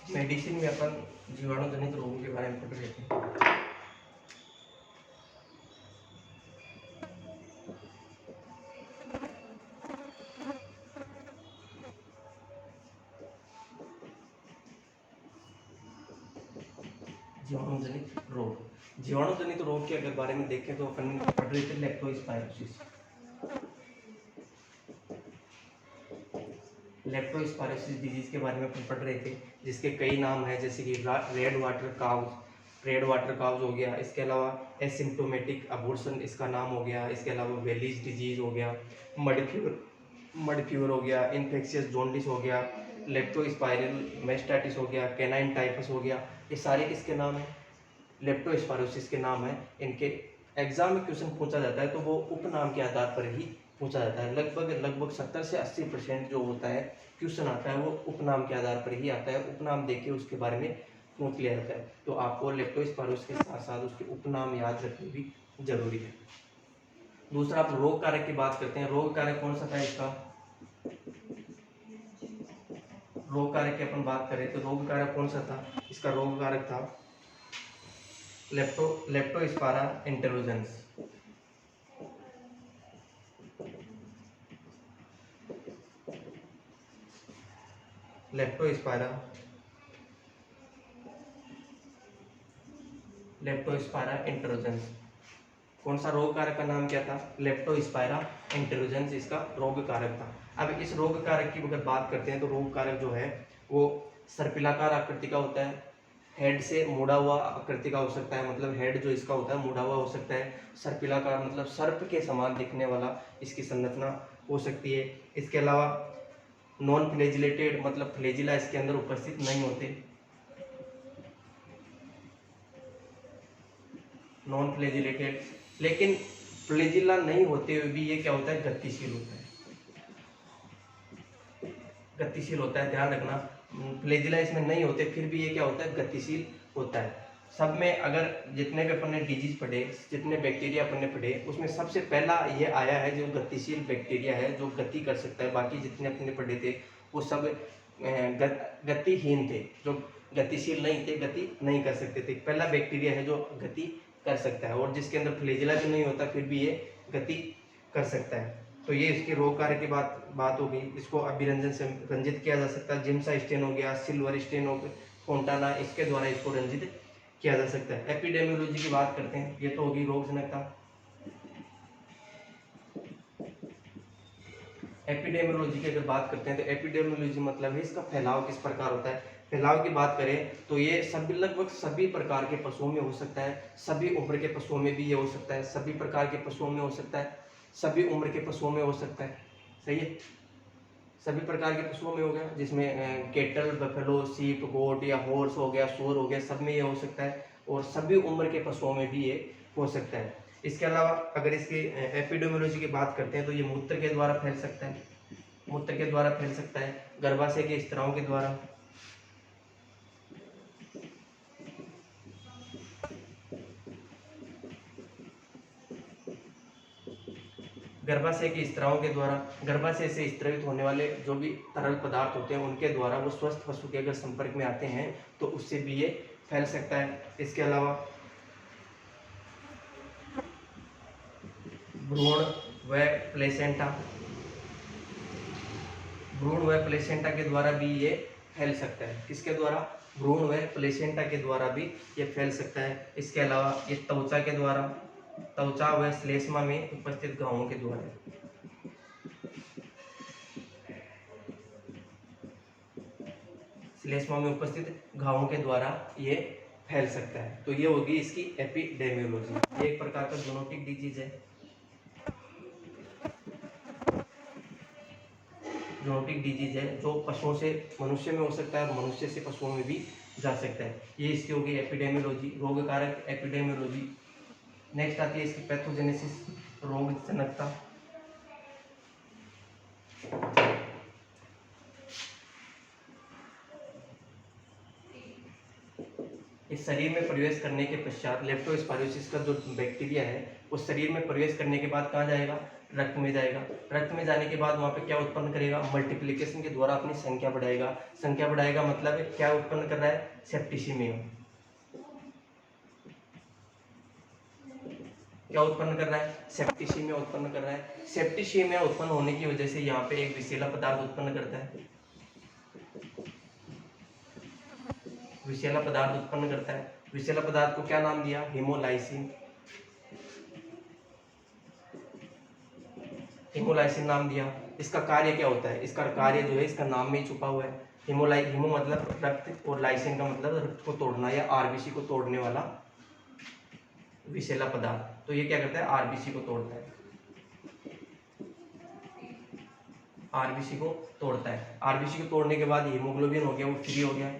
Medicine में अपन जीवाणु जनित रोगों के बारे में पढ़ रहे थे। जीवाणु जनित रोग, जीवाणु जनित रोग के अगर बारे में देखें तो अपन पढ़ रहे थे लेप्टोस्पायरोसिस। लेप्टोस्पायरोसिस डिजीज के बारे में अपन पढ़ रहे थे, जिसके कई नाम हैं, जैसे कि रेड वाटर काउज हो गया, इसके अलावा एसिम्प्टोमेटिक अबॉर्शन इसका नाम हो गया, इसके अलावा वेलीज डिजीज हो गया, मड फीवर हो गया, इन्फेक्शियस जॉन्डिस हो गया, लेप्टोस्पाइरल मेस्टाइटिस हो गया, कैनाइन टाइफस हो गया। ये सारे किसके नाम हैं? लेप्टोस्पायरोसिस के नाम है। इनके एग्जाम में क्वेश्चन पूछा जाता है तो वो उपनाम के आधार पर ही पूछा जाता है। लगभग 70 से 80% जो होता है क्वेश्चन आता है वो उपनाम के आधार पर ही आता है। उपनाम देके उसके बारे में पूछ लिया जाता है। तो आपको लेप्टोस्पायरोसिस के साथ साथ उसके उपनाम याद रखने भी जरूरी है। दूसरा, आप रोग कारक की बात करते हैं। रोग कारक कौन सा था इसका? रोग कारक की अपन बात करें तो रोग कारक कौन सा था? इसका रोग कारक था लेप्टोस्पायरा इंटेरोजेंस। लेप्टोस्पायरा इंटेरोजेंस। कौन सा रोग कारक का नाम क्या था? लेप्टोस्पायरा इंटेरोजेंस इसका रोग कारक था। अब इस रोग कारक की अगर बात करते हैं तो रोग कारक जो है वो सर्पिलाकार आकृति का होता है, हेड से मुड़ा हुआ आकृति का हो सकता है, मतलब हेड जो इसका होता है मुड़ा हुआ हो सकता है, सर्पिलाकार मतलब सर्प के समान दिखने वाला इसकी संरचना हो सकती है। इसके अलावा नॉन फ्लैजिलेटेड, मतलब फ्लैजिला इसके अंदर उपस्थित नहीं होते, नॉन फ्लैजिलेटेड। लेकिन फ्लैजिला नहीं होते हुए भी ये क्या होता है? गतिशील होता है, गतिशील होता है। ध्यान रखना, फ्लैजिला इसमें नहीं होते फिर भी ये क्या होता है? गतिशील होता है। सब में अगर जितने भी अपन ने डिजीज पढ़े, जितने बैक्टीरिया अपन ने पढ़े, उसमें सबसे पहला ये आया है जो गतिशील बैक्टीरिया है, जो गति कर सकता है। बाकी जितने अपने पढ़े थे वो सब गतिहीन थे, जो गतिशील नहीं थे, गति नहीं कर सकते थे। पहला बैक्टीरिया है जो गति कर सकता है, और जिसके अंदर फ्लैजिला भी नहीं होता फिर भी ये गति कर सकता है। तो ये इसके रोग कार्य की बात हो गई। इसको अभिरंजन से रंजित किया जा सकता है। जिम्सा स्टेन हो गया, सिल्वर स्टेन हो गया, फोंटाना, इसके द्वारा इसको रंजित किया जा सकता है। एपिडेमियोलॉजी की बात करते हैं, ये तो होगी रोग जनकता। एपिडेमियोलॉजी की अगर बात करते हैं तो एपिडेमियोलॉजी मतलब है इसका फैलाव किस प्रकार होता है। फैलाव की बात करें तो ये लगभग सभी प्रकार के पशुओं में हो सकता है, सभी उम्र के पशुओं में भी ये हो सकता है, सभी प्रकार के पशुओं में हो सकता है, सभी उम्र के पशुओं में हो सकता है। सही है, सभी प्रकार के पशुओं में हो गया, जिसमें केटल, बफेलो, सीप, गोट या हॉर्स हो गया, सूअर हो गया, सब में ये हो सकता है, और सभी उम्र के पशुओं में भी ये हो सकता है। इसके अलावा अगर इसकी एपिडेमियोलॉजी की बात करते हैं तो ये मूत्र के द्वारा फैल सकता है, मूत्र के द्वारा फैल सकता है, गर्भाशय के स्त्राव के द्वारा, गर्भाशय के स्त्रावों के द्वारा, गर्भाशय से स्रावित होने वाले जो भी तरल पदार्थ होते हैं उनके द्वारा वो स्वस्थ पशु के अगर संपर्क में आते हैं तो उससे भी ये फैल सकता है। इसके अलावा भ्रूण व प्लेसेंटा, भ्रूण व प्लेसेंटा के द्वारा भी ये फैल सकता है। किसके द्वारा? भ्रूण व प्लेसेंटा के द्वारा भी ये फैल सकता है। इसके अलावा ये त्वचा के द्वारा, त्वचा व श्लेष्मा में उपस्थित घावों के द्वारा, श्लेष्मा में उपस्थित घावों के द्वारा ये फैल सकता है। तो ये होगी इसकी एपिडेमियोलॉजी। ये एक प्रकार का जूनोटिक डिजीज है, जूनोटिक डिजीज है जो पशुओं से मनुष्य में हो सकता है और मनुष्य से पशुओं में भी जा सकता है। ये इसकी होगी एपिडेमियोलॉजी, रोग कारक एपिडेमियोलॉजी। नेक्स्ट आती है इसकी पैथोजेनेसिस, रोग जनकता। इस शरीर में प्रवेश करने के पश्चात लेप्टोस्पायरोसिस का जो बैक्टीरिया है वो शरीर में प्रवेश करने के बाद कहाँ जाएगा? रक्त में जाएगा। रक्त में जाने के बाद वहाँ पे क्या उत्पन्न करेगा, मल्टीप्लिकेशन के द्वारा अपनी संख्या बढ़ाएगा। संख्या बढ़ाएगा मतलब क्या उत्पन्न कर रहा है, सेप्टिसिमिया। क्या उत्पन्न कर रहा है, सेप्टिसिमिया उत्पन्न कर रहा है। सेप्टिसिमिया उत्पन्न होने की वजह से यहाँ पे एक विषैला पदार्थ उत्पन्न करता है, विषैला पदार्थ उत्पन्न करता है। विषैला पदार्थ को क्या नाम दिया, हेमोलाइसिन। हेमोलाइसिन नाम दिया। इसका कार्य क्या होता है, इसका कार्य जो है इसका नाम में ही छुपा हुआ है। हेमो मतलब रक्त और लाइसिन का मतलब रक्त को तोड़ना या आरबीसी को तोड़ने वाला विषैला पदार्थ। तो ये क्या करता है, आरबीसी को तोड़ता है, आरबीसी को तोड़ता है। आरबीसी को तोड़ने के बाद हीमोग्लोबिन हो गया, वो फ्री हो गया।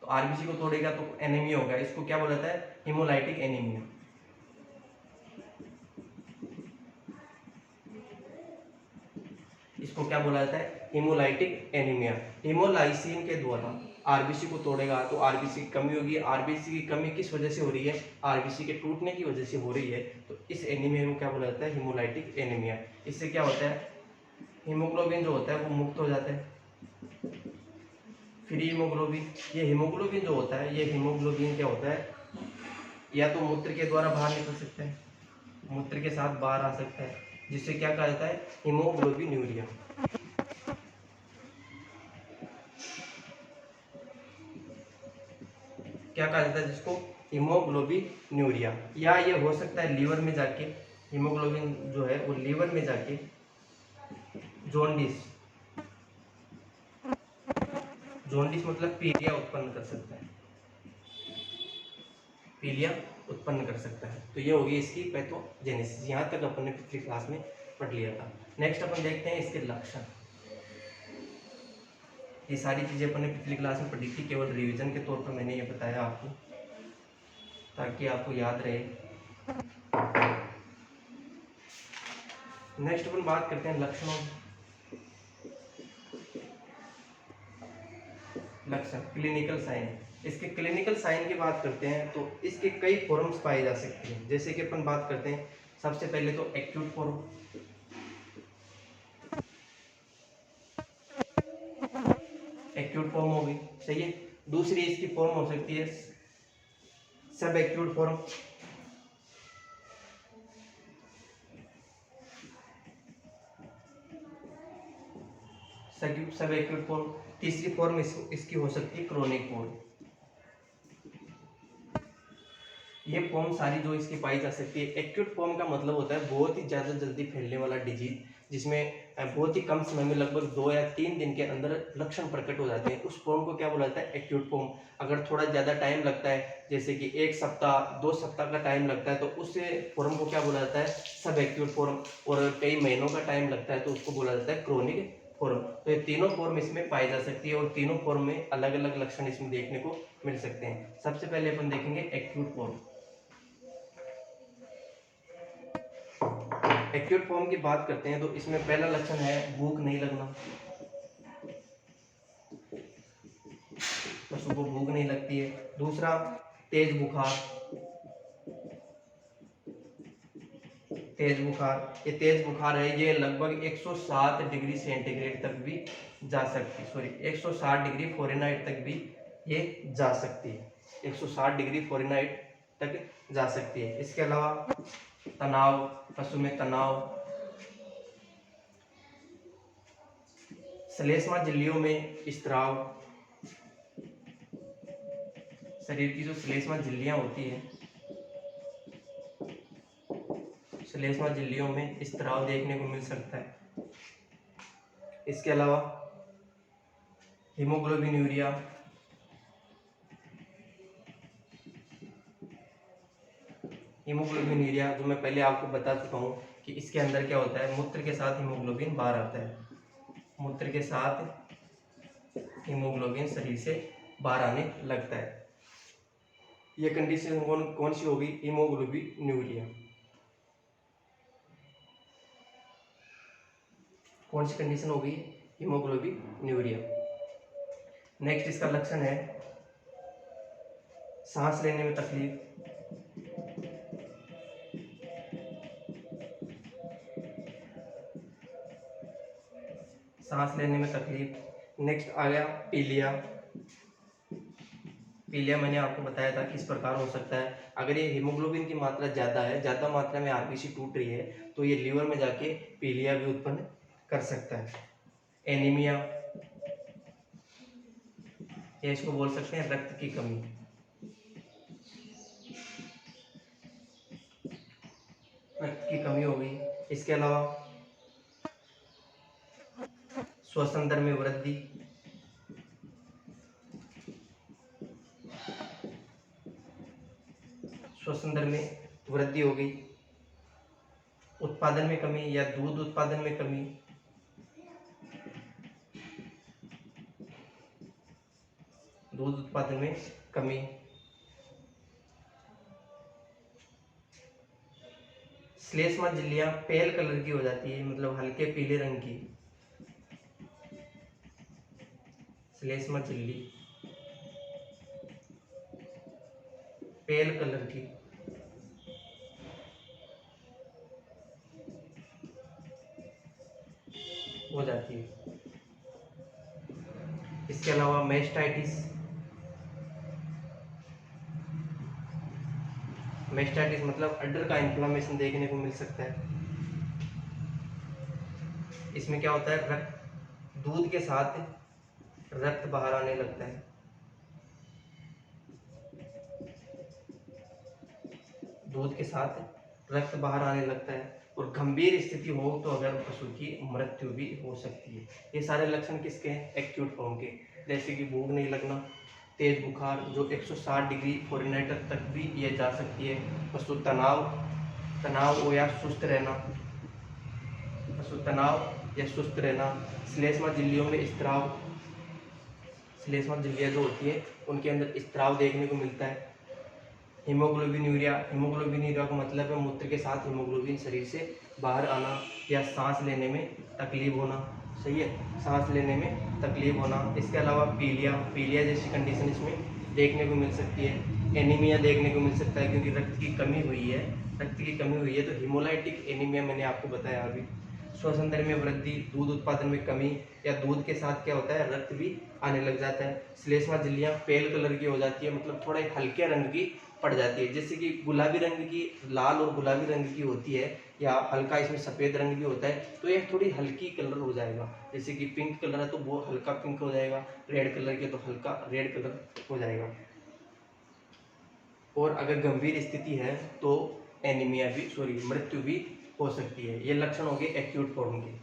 तो आरबीसी को तोड़ेगा तो एनीमिया होगा। इसको क्या बोला जाता है, हेमोलाइटिक एनीमिया। इसको क्या बोला जाता है, हेमोलाइटिक एनीमिया। हेमोलाइसिन के द्वारा आरबीसी को तोड़ेगा तो आरबीसी की कमी होगी। आरबीसी की कमी किस वजह से हो रही है, आरबीसी के टूटने की वजह से हो रही है। तो इस एनीमिया को क्या बोला जाता है, हेमोलाइटिक एनीमिया। इससे क्या होता है, हीमोग्लोबिन जो होता है वो मुक्त हो जाता है, फ्री हीमोग्लोबिन। ये हीमोग्लोबिन जो होता है, ये हीमोग्लोबिन क्या होता है, या तो मूत्र के द्वारा बाहर निकल सकता है, मूत्र के साथ बाहर आ सकता है, जिससे क्या कहा जाता है, हीमोग्लोबिन्यूरिया। क्या कहा जाता है जिसको, हीमोग्लोबिन्यूरिया। या ये हो सकता है लीवर में जाके, हीमोग्लोबिन जो है वो लीवर में जाके जॉन्डिस, जॉन्डिस मतलब पीलिया उत्पन्न कर सकता है, पीलिया उत्पन्न कर सकता है। तो ये होगी इसकी पैथोजेनेसिस। यहाँ तक अपन ने पिछली क्लास में पढ़ लिया था। नेक्स्ट अपन देखते हैं इसके लक्षण। ये सारी चीजें अपन ने पिछली क्लास में पढ़ी थी, केवल रिवीजन के तौर पर मैंने ये बताया आपको, ताकि आपको याद रहे। नेक्स्ट अपन बात करते हैं लक्षणों। लक्षण, क्लिनिकल साइन। इसके क्लिनिकल साइन की बात करते हैं तो इसके कई फॉर्म्स पाए जा सकते हैं। जैसे कि अपन बात करते हैं सबसे पहले तो एक्यूट फॉर्म, एक्यूट फॉर्म होगी, सही है। दूसरी इसकी फॉर्म हो सकती है सब एक्यूट फॉर्म, सब एक्यूट फॉर्म। तीसरी फॉर्म इसकी हो सकती है क्रोनिक फॉर्म। ये फॉर्म सारी जो इसकी पाई जा सकती है। एक्यूट फॉर्म का मतलब होता है बहुत ही ज़्यादा जल्दी फैलने वाला डिजीज, जिसमें बहुत ही कम समय में लगभग 2 या 3 दिन के अंदर लक्षण प्रकट हो जाते हैं। उस फॉर्म को क्या बोला जाता है, एक्यूट फॉर्म। अगर थोड़ा ज़्यादा टाइम लगता है, जैसे कि 1 सप्ताह 2 सप्ताह का टाइम लगता है, तो उस फॉर्म को क्या बोला जाता है, सब एक्यूट फॉर्म। और कई महीनों का टाइम लगता है तो उसको बोला जाता है क्रोनिक फॉर्म। तो ये तीनों फॉर्म इसमें पाई जा सकती है और तीनों फॉर्म में अलग अलग लक्षण इसमें देखने को मिल सकते हैं। सबसे पहले अपन देखेंगे एक्यूट फॉर्म। एक्यूट फॉर्म की बात करते हैं तो इसमें पहला लक्षण है भूख नहीं लगना, पशु को भूख नहीं लगती है। दूसरा तेज बुखार, तेज बुखार। ये तेज बुखार है, ये लगभग 107 डिग्री सेंटीग्रेड तक भी जा सकती है, 160 डिग्री फ़ारेनहाइट तक भी ये जा सकती है, 160 डिग्री फ़ारेनहाइट तक जा सकती है। इसके अलावा तनाव, पशु में तनाव, श्लेष्मा झिल्लियों में स्त्राव, शरीर की जो श्लेष्मा झिल्लियां होती है, श्लेष्मा झिल्लियों में स्त्राव देखने को मिल सकता है। इसके अलावा हीमोग्लोबिन्यूरिया, हीमोग्लोबिन्यूरिया जो मैं पहले आपको बता चुका हूँ कि इसके अंदर क्या होता है, मूत्र के साथ हीमोग्लोबिन बाहर आता है, मूत्र के साथ हीमोग्लोबिन शरीर से बाहर आने लगता है। ये कंडीशन कौन सी होगी, हीमोग्लोबिन्यूरिया। कौन सी कंडीशन होगी, हीमोग्लोबिन्यूरिया। नेक्स्ट इसका लक्षण है सांस लेने में तकलीफ, सांस लेने में तकलीफ। नेक्स्ट आ गया पीलिया। पीलिया मैंने आपको बताया था किस प्रकार हो सकता है। अगर ये हीमोग्लोबिन की मात्रा ज़्यादा है, ज़्यादा मात्रा में आरबीसी टूट रही है, तो ये लीवर में जाके पीलिया भी उत्पन्न कर सकता है। एनीमिया, या इसको बोल सकते हैं रक्त की कमी। रक्त की कमी हो गई। इसके अलावा श्वसन दर में वृद्धि, श्वसन दर में वृद्धि हो गई। उत्पादन में कमी या दूध उत्पादन में कमी, दूध उत्पादन में कमी। श्लेष्मा झिल्लियां पेल कलर की हो जाती है, मतलब हल्के पीले रंग की। श्लेष्मा झिल्ली पेल कलर की हो जाती है। इसके अलावा मेस्टाइटिस, मेस्टाइटिस मतलब अड्डर का इन्फ्लामेशन देखने को मिल सकता है। इसमें क्या होता है, रक्त दूध के साथ रक्त बाहर आने लगता है। दूध के साथ रक्त बाहर आने लगता है और गंभीर स्थिति हो तो अगर पशु की मृत्यु भी हो सकती है। ये सारे लक्षण किसके हैं, एक्यूट फॉर्म के, जैसे कि भूख नहीं लगना, तेज बुखार जो 160 डिग्री फ़ारेनहाइट तक भी ये जा सकती है। पशु तनाव हो या सुस्त रहना, पशु तनाव या सुस्त रहना। श्लेष्मा झिल्लियों में स्त्राव, श्लेष्मा झिल्लियाँ जो होती है उनके अंदर स्त्राव देखने को मिलता है। हीमोग्लोबिन यूरिया, हीमोग्लोबिन यूरिया का मतलब है मूत्र के साथ हीमोग्लोबिन शरीर से बाहर आना या सांस लेने में तकलीफ होना। सही है, सांस लेने में तकलीफ होना। इसके अलावा पीलिया, पीलिया जैसी कंडीशन इसमें देखने को मिल सकती है। एनीमिया देखने को मिल सकता है क्योंकि रक्त की कमी हुई है, रक्त की कमी हुई है तो हीमोलाइटिक एनीमिया मैंने आपको बताया अभी। श्वसन दर में वृद्धि, दूध उत्पादन में कमी, या दूध के साथ क्या होता है, रक्त भी आने लग जाता है। श्लेष्मा झिल्लियाँ पेल कलर की हो जाती है, मतलब थोड़े हल्के रंग की पड़ जाती है, जैसे कि गुलाबी रंग की, लाल और गुलाबी रंग की होती है, या हल्का इसमें सफ़ेद रंग भी होता है, तो यह थोड़ी हल्की कलर हो जाएगा। जैसे कि पिंक कलर है तो वो हल्का पिंक हो जाएगा, रेड कलर के तो हल्का रेड कलर हो जाएगा। और अगर गंभीर स्थिति है तो एनीमिया भी, मृत्यु भी हो सकती है। ये लक्षण हो गए एक्यूट फॉर्म के।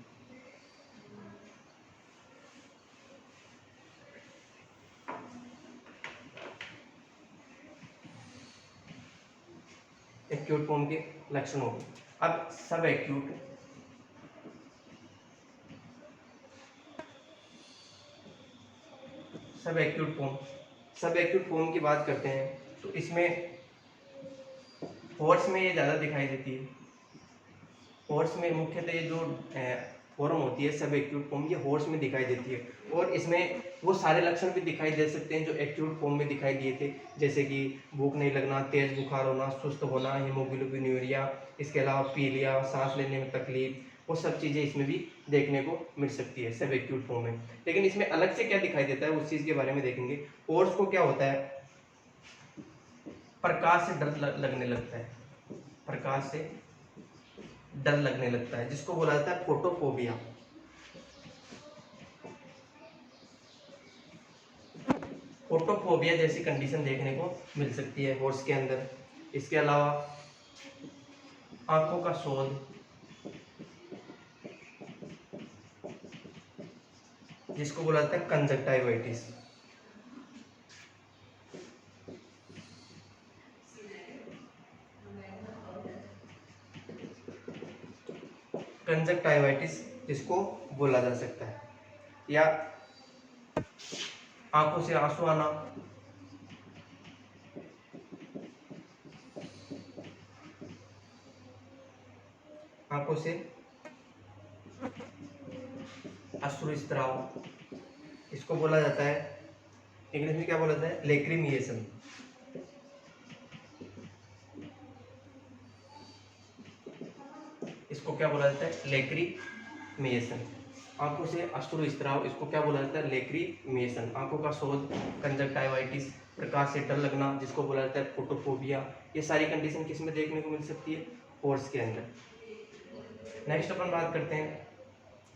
एक्यूट फॉर्म के लक्षण हो गए। अब सब एक्यूट, सब एक्यूट फॉर्म की बात करते हैं तो इसमें हॉर्स में ये ज़्यादा दिखाई देती है। हॉर्स में मुख्यतः ये जो फॉर्म होती है सब एक्यूट फॉर्म, ये हॉर्स में दिखाई देती है। और इसमें वो सारे लक्षण भी दिखाई दे सकते हैं जो एक्यूट फॉर्म में दिखाई दिए थे, जैसे कि भूख नहीं लगना, तेज बुखार होना, सुस्त होना, हीमोग्लोबिन यूरिया, इसके अलावा पीलिया, सांस लेने में तकलीफ, वो सब चीज़ें इसमें भी देखने को मिल सकती है सब एक्यूट फॉर्म में। लेकिन इसमें अलग से क्या दिखाई देता है उस चीज़ के बारे में देखेंगे। हॉर्स को क्या होता है, प्रकाश से डर लगने लगता है, प्रकाश से डर लगने लगता है, जिसको बोला जाता है फोटोफोबिया। फोटोफोबिया जैसी कंडीशन देखने को मिल सकती है हॉर्स के अंदर। इसके अलावा आंखों का शोध, जिसको बोला जाता है कंजक्टाइवाइटिस। कंजक्टाइवाइटिस जिसको बोला जा सकता है, या आंखों से आंसू आना, आंखों से अश्रुस्राव, इसको बोला जाता है, इंग्लिश में क्या बोला जाता है, लेक्रिमिएशन। इसको क्या बोला जाता है, लेक्रिमिएशन। आंखों से अश्रु स्त्राव, इसको क्या बोला जाता है? लेक्रीमेशन। आंखों का शोध, कंजक्टाइवाइटिस, प्रकाश से डर लगना, जिसको बोला जाता है फोटोफोबिया। ये सारी कंडीशन किस में देखने को मिल सकती है? पोर्स के अंदर। नेक्स्ट अपन बात करते हैं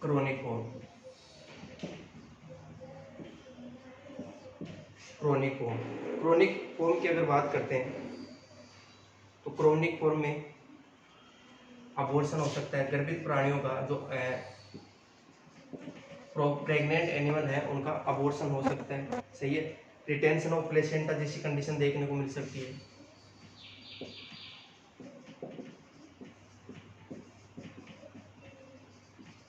क्रोनिक फॉर्म। क्रोनिक फॉर्म की अगर बात करते हैं तो क्रोनिक फॉर्म में अबॉर्शन हो सकता है। गर्भित प्राणियों का जो प्रेग्नेंट एनिमल है उनका अबॉर्शन हो सकता है, सही है। रिटेंशन ऑफ प्लेसेंटा जैसी कंडीशन देखने को मिल सकती है।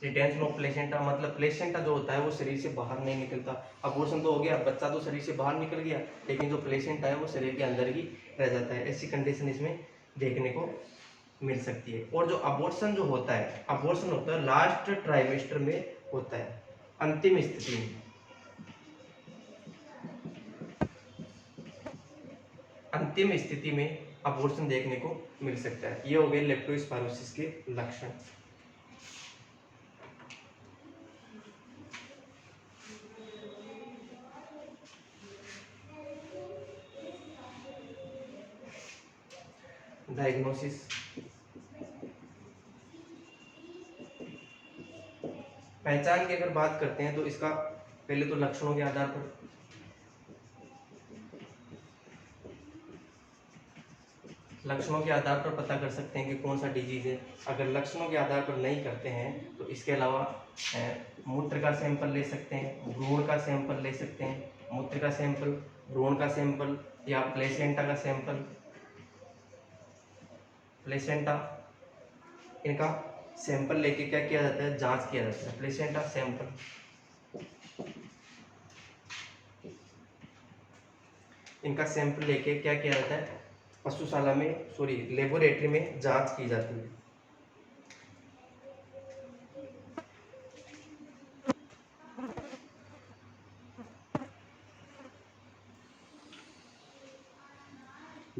रिटेंशन ऑफ प्लेसेंटा मतलब प्लेसेंटा जो होता है वो शरीर से बाहर नहीं निकलता। अबॉर्शन तो हो गया, बच्चा तो शरीर से बाहर निकल गया, लेकिन जो प्लेसेंटा है वो शरीर के अंदर ही रह जाता है। ऐसी कंडीशन इसमें देखने को मिल सकती है। और जो अबॉर्शन जो होता है, अबॉर्शन होता है लास्ट ट्राइमेस्टर में होता है, अंतिम स्थिति में। अंतिम स्थिति में अबॉर्शन देखने को मिल सकता है। ये हो गए लेप्टोस्पायरोसिस के लक्षण। डायग्नोसिस, पहचान की अगर बात करते हैं तो इसका पहले तो लक्षणों के आधार पर पता कर सकते हैं कि कौन सा डिजीज है। अगर लक्षणों के आधार पर नहीं करते हैं तो इसके अलावा मूत्र का सैंपल ले सकते हैं, भ्रूण का सैंपल ले सकते हैं। मूत्र का सैंपल, भ्रूण का सैंपल या प्लेसेंटा का सैंपल, प्लेसेंटा, इनका सैंपल लेके क्या किया जाता है? जांच किया जाता है। प्लेसेंटा सैंपल, इनका सैंपल लेके क्या किया जाता है? पशुशाला में, सॉरी लेबोरेटरी में जांच की जाती है।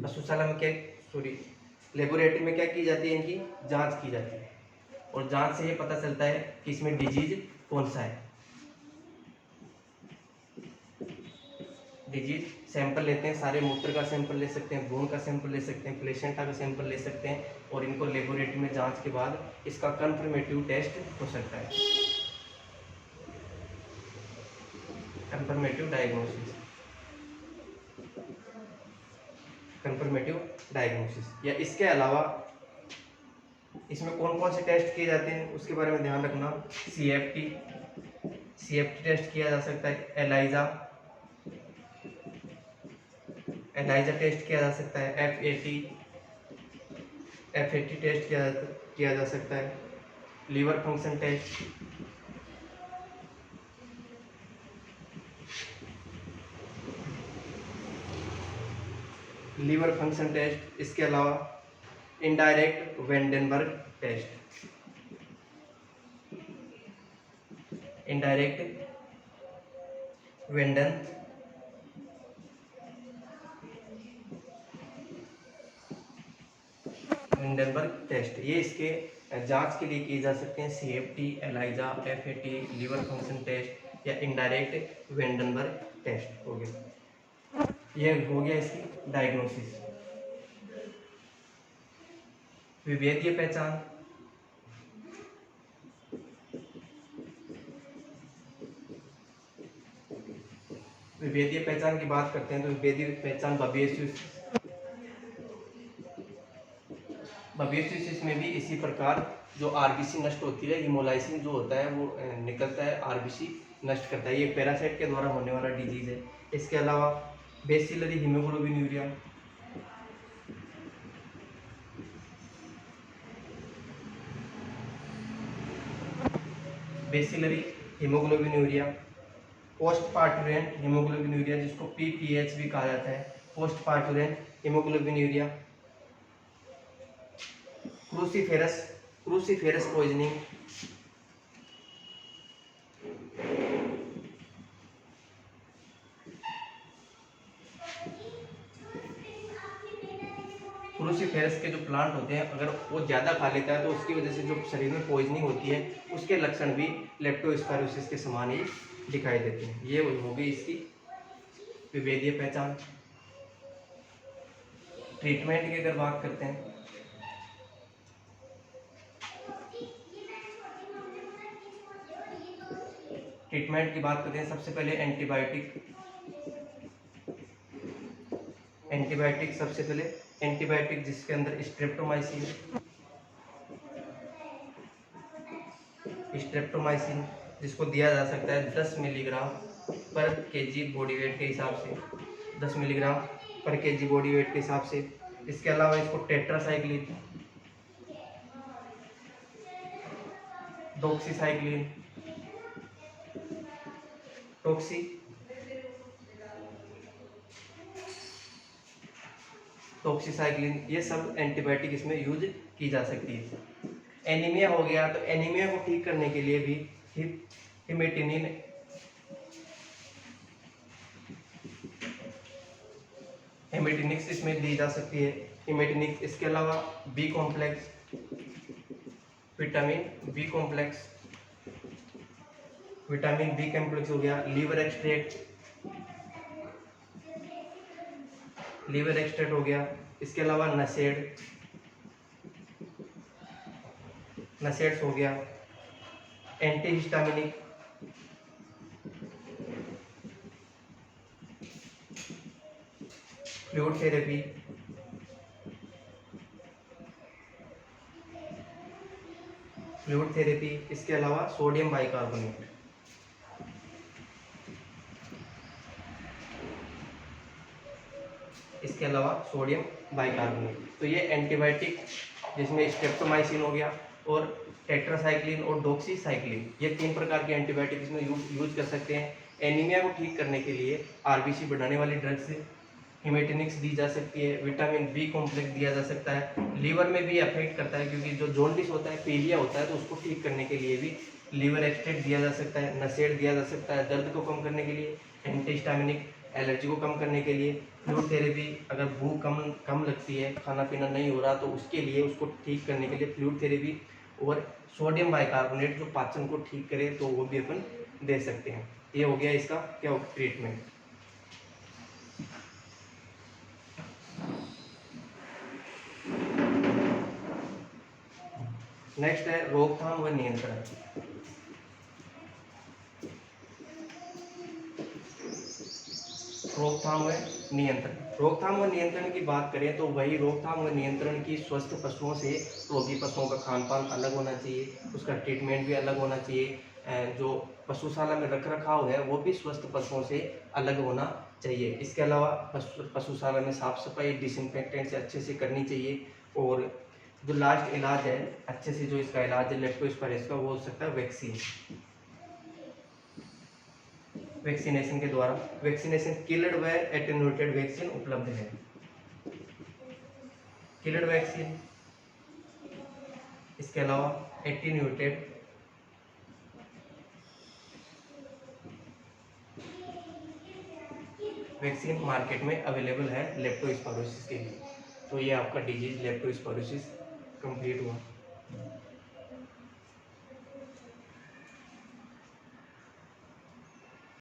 पशुशाला में क्या, सॉरी लेबोरेटरी में क्या की जाती है? इनकी जांच की जाती है। और जांच से ये पता चलता है कि इसमें डिजीज कौन सा है। डिजीज सैंपल लेते हैं, सारे मूत्र का सैंपल ले सकते हैं, भ्रूण का सैंपल ले सकते हैं, प्लेसेंटा का सैंपल ले सकते हैं, और इनको लेबोरेटरी में जांच के बाद इसका कंफर्मेटिव टेस्ट हो सकता है, कंफर्मेटिव डायग्नोसिस। कंफर्मेटिव डायग्नोसिस या इसके अलावा इसमें कौन कौन से टेस्ट किए जाते हैं उसके बारे में ध्यान रखना। सीएफटी टेस्ट किया जा सकता है, एलाइजा टेस्ट किया जा सकता है, एफएटी टेस्ट किया जा सकता है, लीवर फंक्शन टेस्ट, इसके अलावा indirect van den Bergh test, van den Bergh test, ये इसके जांच के लिए किए जा सकते हैं। CFT, ELISA, FAT, liver function test या इनडायरेक्ट वेंडेनबर्ग टेस्ट हो गया। ये हो गया इसकी डायग्नोसिस। विभेदीय पहचान, विभेदीय पहचान की बात करते हैं तो विभेदीय पहचान बबियसिस में भी इसी प्रकार जो आरबीसी नष्ट होती है, हिमोलाइसिन जो होता है वो निकलता है, आरबीसी नष्ट करता है। ये पैरासाइट के द्वारा होने वाला डिजीज है। इसके अलावा bacillary haemoglobinuria, post parturient haemoglobinuria जिसको पीपीएच भी कहा जाता है, post parturient haemoglobinuria, cruciferous poisoning, cruciferous के जो प्लांट होते हैं अगर वो ज़्यादा खा लेता है तो उसकी वजह से जो शरीर में पॉइजनिंग होती है उसके लक्षण भी लेप्टोस्पायरोसिस के समान ही दिखाई देते हैं। ये हो गई इसकी विभेदीय पहचान। ट्रीटमेंट की अगर बात करते हैं, ट्रीटमेंट की बात करते हैं, सबसे पहले एंटीबायोटिक। सबसे पहले एंटीबायोटिक जिसके अंदर स्ट्रेप्टोमाइसिन जिसको दिया जा सकता है 10 मिलीग्राम पर केजी बॉडी वेट के हिसाब से, 10 मिलीग्राम पर केजी बॉडी वेट के हिसाब से। इसके अलावा इसको टेट्रासाइक्लिन, डॉक्सीसाइक्लिन, टॉक्सीसाइक्लिन, ये सब एंटीबायोटिक इसमें यूज की जा सकती है। एनीमिया हो गया तो एनीमिया को ठीक करने के लिए भी हिमेटिनिन, हेमेटिनिक्स इसमें दी जा सकती है, हिमेटिनिक्स। इसके अलावा B complex, vitamin B complex हो गया, लीवर एक्सट्रैक्ट हो गया। इसके अलावा नसेड्स हो गया, एंटीहिस्टामिनिक, फ्लूइड थेरेपी। इसके अलावा सोडियम बाइकार्बोनेट। तो ये एंटीबायोटिक जिसमें स्ट्रेप्टोमाइसिन हो गया और टेट्रासाइक्लिन और डॉक्सीसाइक्लिन, ये 3 प्रकार के एंटीबायोटिक इसमें यूज कर सकते हैं। एनीमिया को ठीक करने के लिए आरबीसी बढ़ाने वाली ड्रग्स हिमेटिनिक्स दी जा सकती है, विटामिन बी कॉम्प्लेक्स दिया जा सकता है। लीवर में भी अफेक्ट करता है क्योंकि जो जॉन्डिस होता है, पीलिया होता है, तो उसको ठीक करने के लिए भी लीवर एक्सट्रैक्ट दिया जा सकता है, नसेड दिया जा सकता है दर्द को कम करने के लिए, एंटीहिस्टामिनिक एलर्जी को कम करने के लिए, फ्लूइड थेरेपी अगर भूख कम लगती है, खाना पीना नहीं हो रहा, तो उसके लिए, उसको ठीक करने के लिए फ्लूइड थेरेपी, और सोडियम बाइकार्बोनेट जो पाचन को ठीक करे तो वो भी अपन दे सकते हैं। ये हो गया इसका क्या ट्रीटमेंट। नेक्स्ट है रोकथाम व नियंत्रण। रोकथाम व नियंत्रण की बात करें तो वही रोकथाम व नियंत्रण की स्वस्थ पशुओं से रोगी पशुओं का खान पान अलग होना चाहिए, उसका ट्रीटमेंट भी अलग होना चाहिए, जो पशुशाला में रख रखाव है वो भी स्वस्थ पशुओं से अलग होना चाहिए। इसके अलावा पशुशाला में साफ सफाई डिसइंफेक्टेंट से अच्छे से करनी चाहिए। और जो लास्ट इलाज है अच्छे से, जो इसका इलाज है लेप्टोस्पायरोसिस का, वो हो सकता है वैक्सीनेशन के द्वारा। वैक्सीनेशन किल्ड व एटेन्यूएटेड वैक्सीन उपलब्ध है। किल्ड वैक्सीन, इसके अलावा एटेन्यूएटेड वैक्सीन मार्केट में अवेलेबल है लेप्टोस्पायरोसिस के लिए। तो ये आपका डिजीज लेप्टोस्पायरोसिस कंप्लीट हुआ।